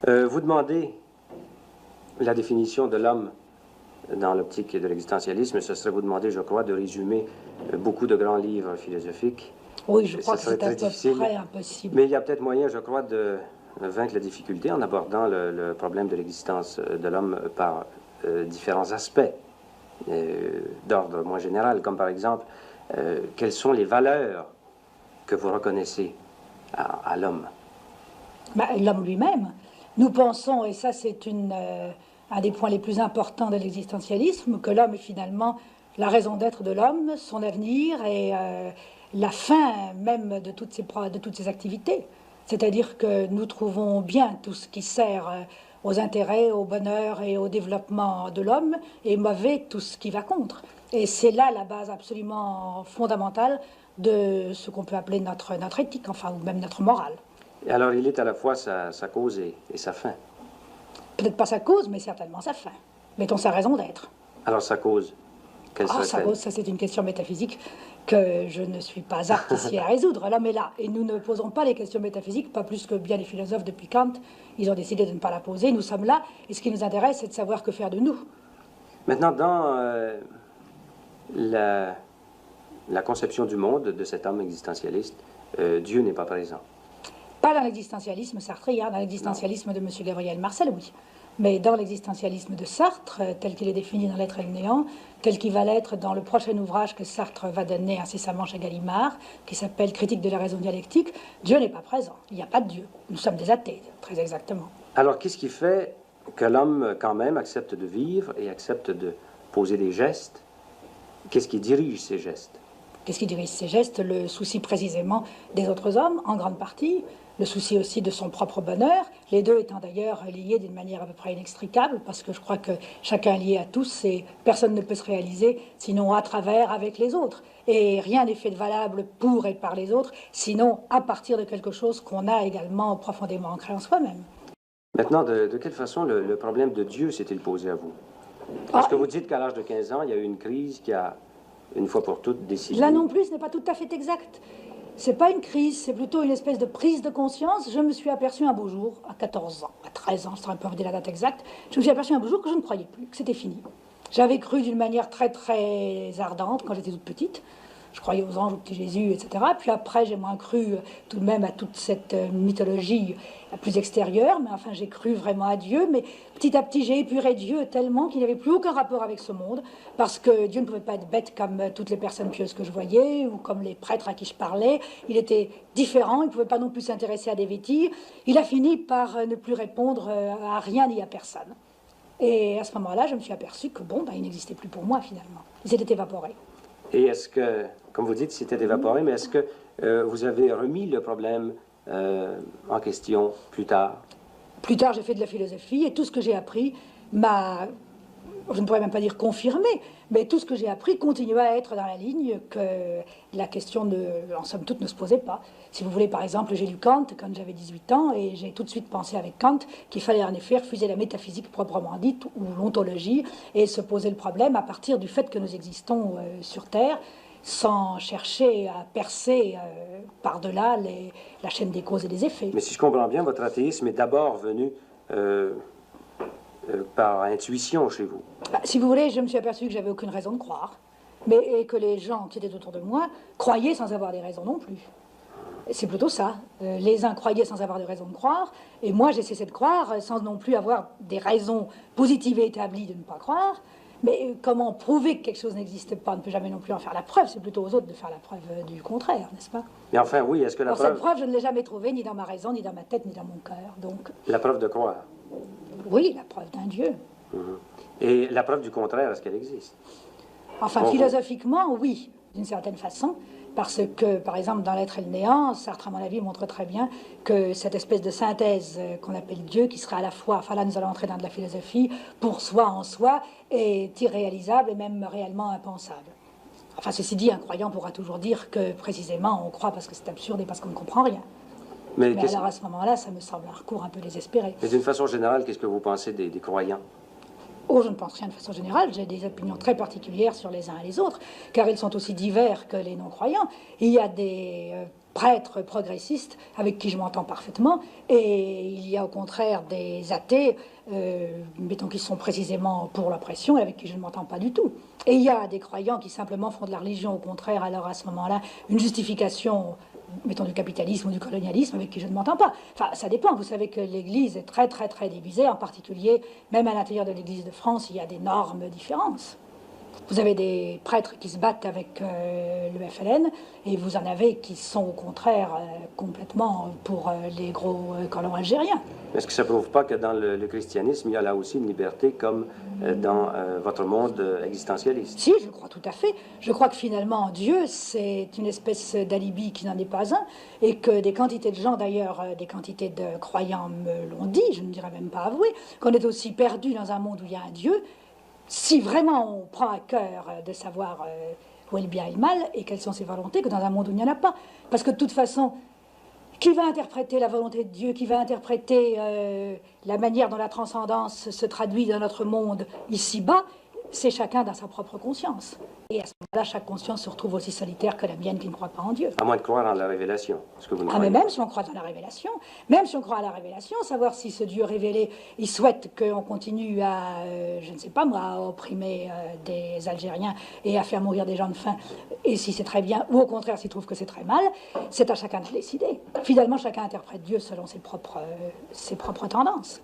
Vous demandez la définition de l'homme dans l'optique de l'existentialisme. Ce serait vous demander, je crois, de résumer beaucoup de grands livres philosophiques. Oui, je crois que c'est à peu difficile. près impossible. Mais il y a peut-être moyen, je crois, de vaincre la difficulté en abordant le problème de l'existence de l'homme par différents aspects d'ordre moins général, comme par exemple, quelles sont les valeurs que vous reconnaissez à l'homme? L'homme lui-même. Nous pensons, et ça c'est un des points les plus importants de l'existentialisme, que l'homme est finalement la raison d'être de l'homme, son avenir et la fin même de toutes ses activités. C'est-à-dire que nous trouvons bien tout ce qui sert aux intérêts, au bonheur et au développement de l'homme, et mauvais tout ce qui va contre. Et c'est là la base absolument fondamentale de ce qu'on peut appeler notre éthique, enfin, ou même notre morale. Et alors, il est à la fois sa cause et sa fin. Peut-être pas sa cause, mais certainement sa fin. Mettons sa raison d'être. Alors, sa cause, quelle serait-elle? Sa cause, ça c'est une question métaphysique que je ne suis pas apte ici à résoudre. L'homme est là. Et nous ne posons pas les questions métaphysiques, pas plus que bien les philosophes depuis Kant. Ils ont décidé de ne pas la poser. Nous sommes là. Et ce qui nous intéresse, c'est de savoir que faire de nous. Maintenant, dans la conception du monde de cet homme existentialiste, Dieu n'est pas présent. Pas dans l'existentialisme sartrien, dans l'existentialisme de M. Gabriel Marcel, oui. Mais dans l'existentialisme de Sartre, tel qu'il est défini dans L'être et le néant, tel qu'il va l'être dans le prochain ouvrage que Sartre va donner incessamment chez Gallimard, qui s'appelle Critique de la raison dialectique, Dieu n'est pas présent. Il n'y a pas de Dieu. Nous sommes des athées, très exactement. Alors, qu'est-ce qui fait que l'homme, quand même, accepte de vivre et accepte de poser des gestes? Qu'est-ce qui dirige ces gestes? Qu'est-ce qui dirige ces gestes? Le souci précisément des autres hommes, en grande partie, le souci aussi de son propre bonheur, les deux étant d'ailleurs liés d'une manière à peu près inextricable, parce que je crois que chacun est lié à tous et personne ne peut se réaliser sinon à travers, avec les autres. Et rien n'est fait de valable pour et par les autres, sinon à partir de quelque chose qu'on a également profondément ancré en soi-même. Maintenant, de quelle façon le problème de Dieu s'est-il posé à vous? Parce que vous dites qu'à l'âge de 15 ans, il y a eu une crise qui a, une fois pour toutes, décidé... Là non plus, ce n'est pas tout à fait exact. C'est pas une crise, c'est plutôt une espèce de prise de conscience. Je me suis aperçu un beau jour, à 14 ans, à 13 ans, je ne saurais pas vous dire la date exacte, je me suis aperçu un beau jour que je ne croyais plus, que c'était fini. J'avais cru d'une manière très très ardente quand j'étais toute petite. Je croyais aux anges, au petit Jésus, etc. Puis après, j'ai moins cru tout de même à toute cette mythologie plus extérieure. Mais enfin, j'ai cru vraiment à Dieu. Mais petit à petit, j'ai épuré Dieu tellement qu'il n'y avait plus aucun rapport avec ce monde. Parce que Dieu ne pouvait pas être bête comme toutes les personnes pieuses que je voyais ou comme les prêtres à qui je parlais. Il était différent. Il ne pouvait pas non plus s'intéresser à des vétilles. Il a fini par ne plus répondre à rien ni à personne. Et à ce moment-là, je me suis aperçu que bon, il n'existait plus pour moi finalement. Il s'était évaporé. Et est-ce que, comme vous dites, c'était évaporé, mais est-ce que vous avez remis le problème en question plus tard? Plus tard, j'ai fait de la philosophie et tout ce que j'ai appris m'a, je ne pourrais même pas dire confirmé, mais tout ce que j'ai appris continue à être dans la ligne que la question, en somme toute, ne se posait pas. Si vous voulez, par exemple, j'ai lu Kant quand j'avais 18 ans et j'ai tout de suite pensé avec Kant qu'il fallait en effet refuser la métaphysique proprement dite ou l'ontologie et se poser le problème à partir du fait que nous existons sur Terre sans chercher à percer par-delà la chaîne des causes et des effets. Mais si je comprends bien, votre athéisme est d'abord venu par intuition chez vous. Si vous voulez, je me suis aperçu que j'avais aucune raison de croire, et que les gens qui étaient autour de moi croyaient sans avoir des raisons non plus. C'est plutôt ça. Les uns croyaient sans avoir de raison de croire, et moi j'ai cessé de croire sans non plus avoir des raisons positives et établies de ne pas croire. Mais comment prouver que quelque chose n'existe pas? On ne peut jamais non plus en faire la preuve, c'est plutôt aux autres de faire la preuve du contraire, n'est-ce pas? Mais enfin, oui, est-ce que la preuve... Cette preuve, je ne l'ai jamais trouvée, ni dans ma raison, ni dans ma tête, ni dans mon cœur, donc... La preuve de croire? Oui, la preuve d'un Dieu. Et la preuve du contraire, est-ce qu'elle existe? Enfin, philosophiquement, oui, d'une certaine façon, parce que, par exemple, dans L'être et le néant, Sartre, à mon avis, montre très bien que cette espèce de synthèse qu'on appelle Dieu, qui serait à la fois, enfin là, nous allons entrer dans de la philosophie, pour soi en soi, est irréalisable et même réellement impensable. Enfin, ceci dit, un croyant pourra toujours dire que, précisément, on croit parce que c'est absurde et parce qu'on ne comprend rien. Mais alors, à ce moment-là, ça me semble un recours un peu désespéré. Mais d'une façon générale, qu'est-ce que vous pensez des croyants? Oh, je ne pense rien de façon générale. J'ai des opinions très particulières sur les uns et les autres, car ils sont aussi divers que les non-croyants. Il y a des prêtres progressistes avec qui je m'entends parfaitement, et il y a au contraire des athées, mettons qui sont précisément pour l'oppression, avec qui je ne m'entends pas du tout. Et il y a des croyants qui simplement font de la religion, au contraire, alors à ce moment-là, une justification, mettons, du capitalisme ou du colonialisme, avec qui je ne m'entends pas. Enfin, ça dépend. Vous savez que l'Église est très, très, très divisée, en particulier, même à l'intérieur de l'Église de France, il y a d'énormes différences. Vous avez des prêtres qui se battent avec le FLN, et vous en avez qui sont au contraire complètement pour les gros colons algériens. Est-ce que ça ne prouve pas que dans le christianisme, il y a là aussi une liberté comme dans votre monde existentialiste? Si, je crois tout à fait. Je crois que finalement, Dieu, c'est une espèce d'alibi qui n'en est pas un, et que des quantités de gens, d'ailleurs, des quantités de croyants me l'ont dit, je ne dirais même pas avoué, qu'on est aussi perdu dans un monde où il y a un Dieu, si vraiment on prend à cœur de savoir où est le bien et le mal et quelles sont ses volontés, que dans un monde où il n'y en a pas. Parce que de toute façon, qui va interpréter la volonté de Dieu, qui va interpréter la manière dont la transcendance se traduit dans notre monde ici-bas, c'est chacun dans sa propre conscience. Et à ce moment-là, chaque conscience se retrouve aussi solitaire que la mienne qui ne croit pas en Dieu. À moins de croire en la révélation. Ce que vous ne Ah, mais croyez même si on croit en la révélation, même si on croit à la révélation, savoir si ce Dieu révélé, il souhaite qu'on continue à, je ne sais pas moi, à opprimer des Algériens et à faire mourir des gens de faim, et si c'est très bien, ou au contraire s'il trouve que c'est très mal, c'est à chacun de décider. Finalement, chacun interprète Dieu selon ses propres tendances.